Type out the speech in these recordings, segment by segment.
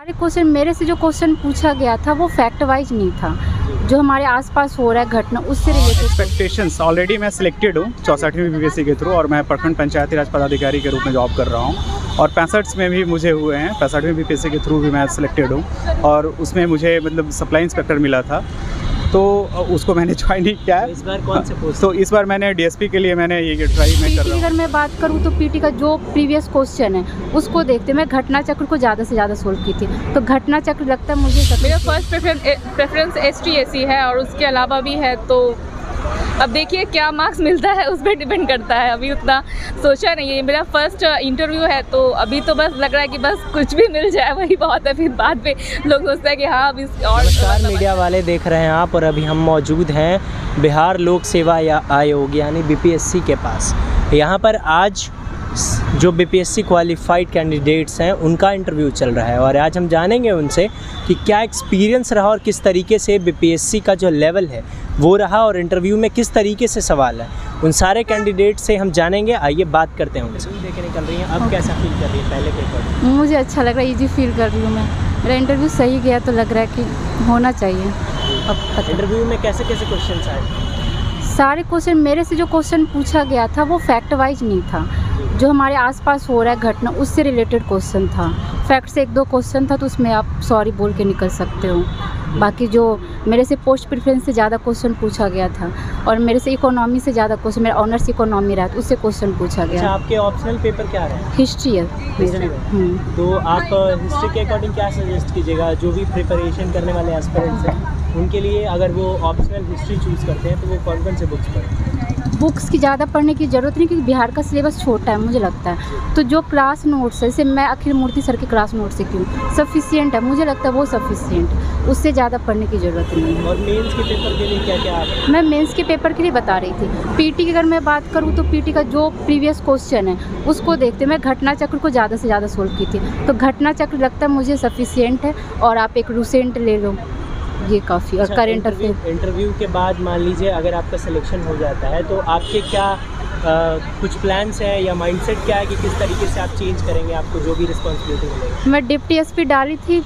सारे क्वेश्चन मेरे से जो क्वेश्चन पूछा गया था वो फैक्ट वाइज नहीं था, जो हमारे आसपास हो रहा है घटना उससे रिलेटेड। एक्सपेक्टेशंस ऑलरेडी मैं सिलेक्टेड हूँ 64वीं बीपीएससी के थ्रू, और मैं प्रखंड पंचायती राज पदाधिकारी के रूप में जॉब कर रहा हूँ, और 65 में भी मुझे हुए हैं। 65वीं बीपीएससी के थ्रू भी मैं सिलेक्टेड हूँ, और उसमें मुझे मतलब सप्लाई इंस्पेक्टर मिला था, तो उसको मैंने ज्वाइन नहीं किया। इस बार कौन से पोस्ट? तो इस बार मैंने डीएसपी के लिए मैंने ये ट्राई मैं कर रहा हूँ। अगर मैं बात करूँ तो पीटी का जो प्रीवियस क्वेश्चन है उसको देखते मैं घटना चक्र को ज़्यादा से ज़्यादा सोल्व की थी, तो घटना चक्र लगता है मुझे मेरा फर्स्ट प्रेफरेंस ST/SC है और उसके अलावा भी है, तो अब देखिए क्या मार्क्स मिलता है उस पर डिपेंड करता है। अभी उतना सोचा नहीं है, मेरा फर्स्ट इंटरव्यू है, तो अभी तो बस लग रहा है कि बस कुछ भी मिल जाए वही बहुत है। फिर बाद में लोग सोचते हैं कि हाँ अभी और। नमस्कार मीडिया वाले, देख रहे हैं आप, और अभी हम मौजूद हैं बिहार लोक सेवा आयोग यानी BPSC के पास। यहाँ पर आज जो BPSC क्वालिफाइड कैंडिडेट्स हैं उनका इंटरव्यू चल रहा है, और आज हम जानेंगे उनसे कि क्या एक्सपीरियंस रहा और किस तरीके से BPSC का जो लेवल है वो रहा, और इंटरव्यू में किस तरीके से सवाल है, उन सारे कैंडिडेट से हम जानेंगे। आइए बात करते हैं उनसे। देखे निकल रही हैं, अब कैसा फील कर रही है पहले पेपर? मुझे अच्छा लग रहा है, ईजी फील कर रही हूँ मैं। मेरा इंटरव्यू सही गया तो लग रहा है कि होना चाहिए। अब इंटरव्यू में कैसे कैसे क्वेश्चन आए? सारे क्वेश्चन मेरे से जो क्वेश्चन पूछा गया था वो फैक्ट वाइज नहीं था, जो हमारे आसपास हो रहा है घटना उससे रिलेटेड क्वेश्चन था। फैक्ट से 1-2 क्वेश्चन था तो उसमें आप सॉरी बोल के निकल सकते हो। बाकी जो मेरे से पोस्ट प्रेफरेंस से ज़्यादा क्वेश्चन पूछा गया था, और मेरे से इकोनॉमी से ज़्यादा क्वेश्चन, मेरा ऑनर्स इकोनॉमी रहा था, उससे क्वेश्चन पूछा गया। अच्छा, आपके ऑप्शनल पेपर क्या रहे? हिस्ट्री है मेरा। तो आप हिस्ट्री के अकॉर्डिंग क्या सजेस्ट कीजिएगा जो भी प्रिपरेशन करने वाले एस्पिरेंट्स हैं उनके लिए, अगर वो ऑप्शनल हिस्ट्री चूज़ करते हैं तो वो कौन कौन से बुक्स पढ़ें? बुक्स की ज़्यादा पढ़ने की ज़रूरत नहीं, क्योंकि बिहार का सिलेबस छोटा है मुझे लगता है। तो जो क्लास नोट्स है, जैसे मैं अखिल मूर्ति सर के क्लास नोट से क्यों सफिशिएंट है, मुझे लगता है वो सफिशिएंट, उससे ज़्यादा पढ़ने की ज़रूरत नहीं है। और मेंस के पेपर के लिए क्या क्या? मैं मेंस के पेपर के लिए बता रही थी। पीटी की अगर मैं बात करूँ तो पीटी का जो प्रीवियस क्वेश्चन है उसको देखते मैं घटना चक्र को ज़्यादा से ज़्यादा सोल्व की थी, तो घटना चक्र लगता है मुझे सफिशिएंट है। और आप एक रूसेंट ले लो, ये काफ़ी, और करेंट अफेयर। इंटरव्यू के बाद मान लीजिए अगर आपका सिलेक्शन हो जाता है तो आपके क्या कुछ प्लान्स हैं या माइंडसेट क्या है कि किस तरीके से आप चेंज करेंगे आपको जो भी रिस्पॉन्सिबिलिटी मिलेगी? मैं डिप्टी एसपी डाली थी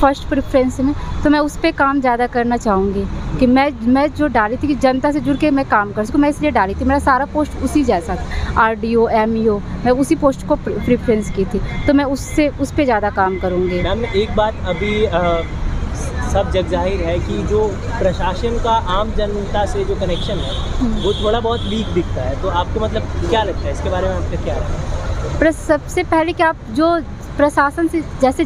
फर्स्ट प्रेफरेंस में, तो मैं उस पर काम ज़्यादा करना चाहूँगी कि मैं जो डाली थी कि जनता से जुड़ के मैं काम कर सकूँ, मैं इसलिए डाली थी। मेरा सारा पोस्ट उसी जैसा था, RDO MEO, मैं उसी पोस्ट को प्रेफरेंस की थी, तो मैं उस पर ज़्यादा काम करूँगी। मैम एक बात अभी सब जग जाहिर है कि जो प्रशासन का आम जनता से जो कनेक्शन है वो थोड़ा बहुत वीक दिखता है, तो आपको मतलब क्या लगता है इसके बारे में, आपका क्या है? सबसे पहले कि आप जो प्रशासन से जैसे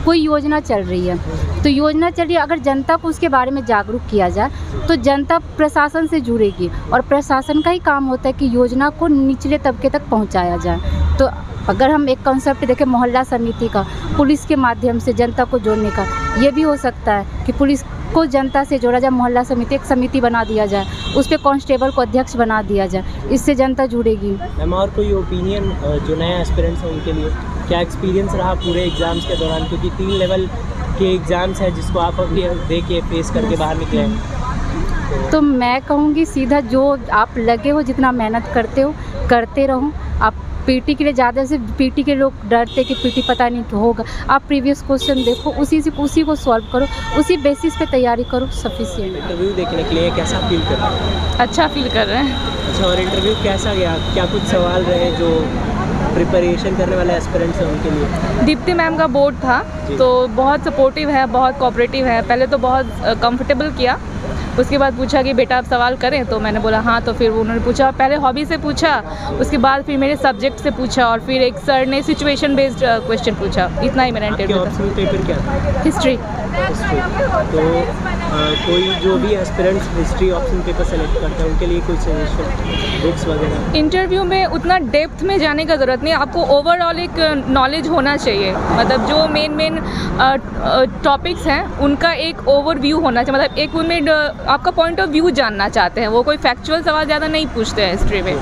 कोई योजना चल रही है, तो योजना चल रही है, अगर जनता को उसके बारे में जागरूक किया जाए तो जनता प्रशासन से जुड़ेगी, और प्रशासन का ही काम होता है कि योजना को निचले तबके तक पहुंचाया जाए। तो अगर हम एक कॉन्सेप्ट देखें मोहल्ला समिति का, पुलिस के माध्यम से जनता को जोड़ने का, ये भी हो सकता है कि पुलिस को जनता से जोड़ा जाए, मोहल्ला समिति एक समिति बना दिया जाए, उस पर कांस्टेबल को अध्यक्ष बना दिया जाए, इससे जनता जुड़ेगी। मैम और कोई ओपिनियन जो नए एस्पिरेंट्स हैं उनके लिए, क्या एक्सपीरियंस रहा पूरे एग्ज़ाम्स के दौरान, क्योंकि 3 लेवल के एग्ज़ाम्स हैं जिसको आप अभी दे के फेस करके बाहर निकले हैं? तो मैं कहूँगी सीधा जो आप लगे हो, जितना मेहनत करते हो करते रहो। आप पीटी के लिए ज़्यादा से पीटी के लोग डरते कि पीटी पता नहीं क्या होगा, आप प्रीवियस क्वेश्चन देखो, उसी को सॉल्व करो, उसी बेसिस पे तैयारी करो, सफिशिएंट। इंटरव्यू देखने के लिए कैसा फील कर रहे हैं? अच्छा फील कर रहे हैं। अच्छा, और इंटरव्यू कैसा गया? क्या कुछ सवाल रहे जो प्रिपरेशन करने वाले एस्पिरेंट्स हैं उनके लिए? दीप्ति मैम का बोर्ड था, तो बहुत सपोर्टिव है, बहुत कोऑपरेटिव है। पहले तो बहुत कंफर्टेबल किया, उसके बाद पूछा कि बेटा आप सवाल करें, तो मैंने बोला हाँ। तो फिर उन्होंने पूछा, पहले हॉबी से पूछा, उसके बाद फिर मेरे सब्जेक्ट से पूछा, और फिर एक सर ने सिचुएशन बेस्ड क्वेश्चन पूछा। इतना ही मेरा इंटरव्यू था। ऑप्शनल पेपर क्या था? हिस्ट्री। तो कोई जो भी aspirants history option paper select करते हैं उनके लिए कोई सजेशन बुक्स वगैरह? इंटरव्यू में उतना डेप्थ में जाने का ज़रूरत नहीं, आपको ओवरऑल एक नॉलेज होना चाहिए। मतलब जो मेन टॉपिक्स हैं उनका एक ओवरव्यू होना चाहिए, मतलब एक उनमें आपका पॉइंट ऑफ व्यू जानना चाहते हैं। वो कोई फैक्चुअल सवाल ज़्यादा नहीं पूछते हैं हिस्ट्री में,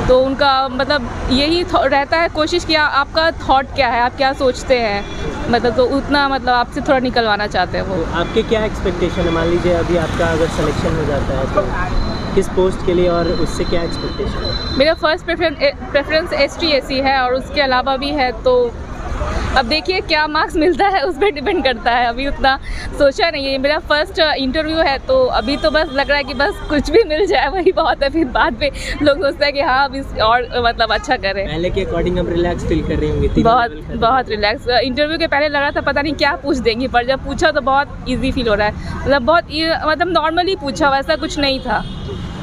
तो उनका मतलब यही रहता है कोशिश कि आपका थॉट क्या है, आप क्या सोचते हैं, मतलब तो उतना मतलब आपसे थोड़ा निकलवाना चाहते हैं वो। तो आपके क्या एक्सपेक्टेशन है? मान लीजिए अभी आपका अगर सिलेक्शन हो जाता है तो किस पोस्ट के लिए, और उससे क्या एक्सपेक्टेशन है? मेरा फर्स्ट प्रेफरेंस ST/SC है और उसके अलावा भी है, तो अब देखिए क्या मार्क्स मिलता है उस पर डिपेंड करता है। अभी उतना सोचा नहीं है, मेरा फर्स्ट इंटरव्यू है तो अभी तो बस लग रहा है कि बस कुछ भी मिल जाए वही बहुत है। फिर बाद में लोग सोचते हैं कि हाँ अब इस और मतलब अच्छा करें। पहले के अकॉर्डिंग अब रिलैक्स फील कर रही होंगी? बहुत रिलैक्स। इंटरव्यू के पहले लग रहा था पता नहीं क्या पूछ देंगी, पर जब पूछा तो बहुत ईजी फील हो रहा है। मतलब बहुत नॉर्मली पूछा, वैसा कुछ नहीं था।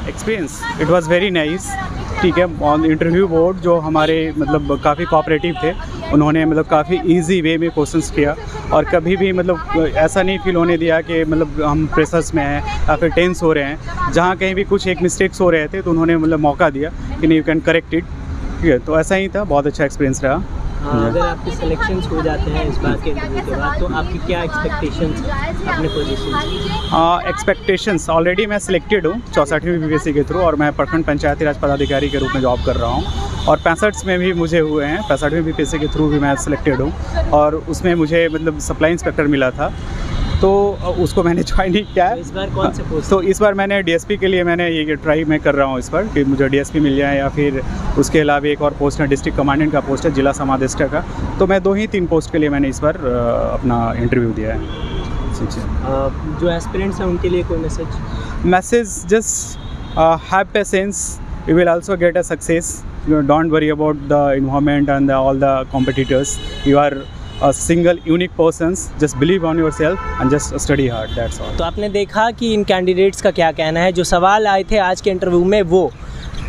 Experience it was very nice. ठीक है, ऑन इंटरव्यू बोर्ड जो हमारे मतलब काफ़ी कोऑपरेटिव थे, उन्होंने मतलब काफ़ी इजी वे में क्वेश्चंस किया और कभी भी मतलब ऐसा नहीं फील होने दिया कि मतलब हम प्रेशर्स में हैं या फिर टेंस हो रहे हैं। जहाँ कहीं भी कुछ एक मिस्टेक्स हो रहे थे तो उन्होंने मतलब मौका दिया कि नहीं, यू कैन करेक्ट इट। ठीक है, तो ऐसा ही था, बहुत अच्छा एक्सपीरियंस रहा। अगर आपके सिलेक्शंस हो जाते हैं इस बार के इंटरव्यू के बाद तो आपकी क्या एक्सपेक्टेशंस अपने पोजीशन? एक्सपेक्टेशंस ऑलरेडी मैं सिलेक्टेड हूँ 64वीं बीपीएससी के थ्रू और मैं प्रखंड पंचायती राज पदाधिकारी के रूप में जॉब कर रहा हूँ और 65 में भी मुझे हुए हैं। 65वीं बीपीएससी के थ्रू भी मैं सिलेक्टेड हूँ और उसमें मुझे मतलब सप्लाई इंस्पेक्टर मिला था, तो उसको मैंने ज्वाइन नहीं किया है। इस बार कौन से पोस्ट? तो इस बार मैंने डीएसपी के लिए मैंने ये ट्राई मैं कर रहा हूँ इस बार कि मुझे डीएसपी मिल जाए या फिर उसके अलावा एक और पोस्ट है डिस्ट्रिक्ट कमांडेंट का पोस्ट है, जिला समादेष्टा का। तो मैं 2 ही 3 पोस्ट के लिए मैंने इस बार अपना इंटरव्यू दिया है। जो एस्पिरेंट्स हैं उनके लिए कोई message? Just have patience, you will also get a success. Don't worry about the environment and all the competitors. You are a single unique persons, just believe on yourself and just study hard, that's all। तो आपने देखा कि इन candidates का क्या कहना है। जो सवाल आए थे आज के इंटरव्यू में वो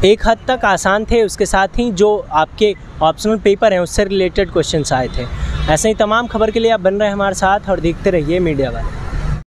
एक हद तक आसान थे, उसके साथ ही जो आपके ऑप्शनल पेपर हैं उससे रिलेटेड क्वेश्चंस आए थे। ऐसे ही तमाम खबर के लिए आप बन रहे हैं हमारे साथ और देखते रहिए मीडिया वाले।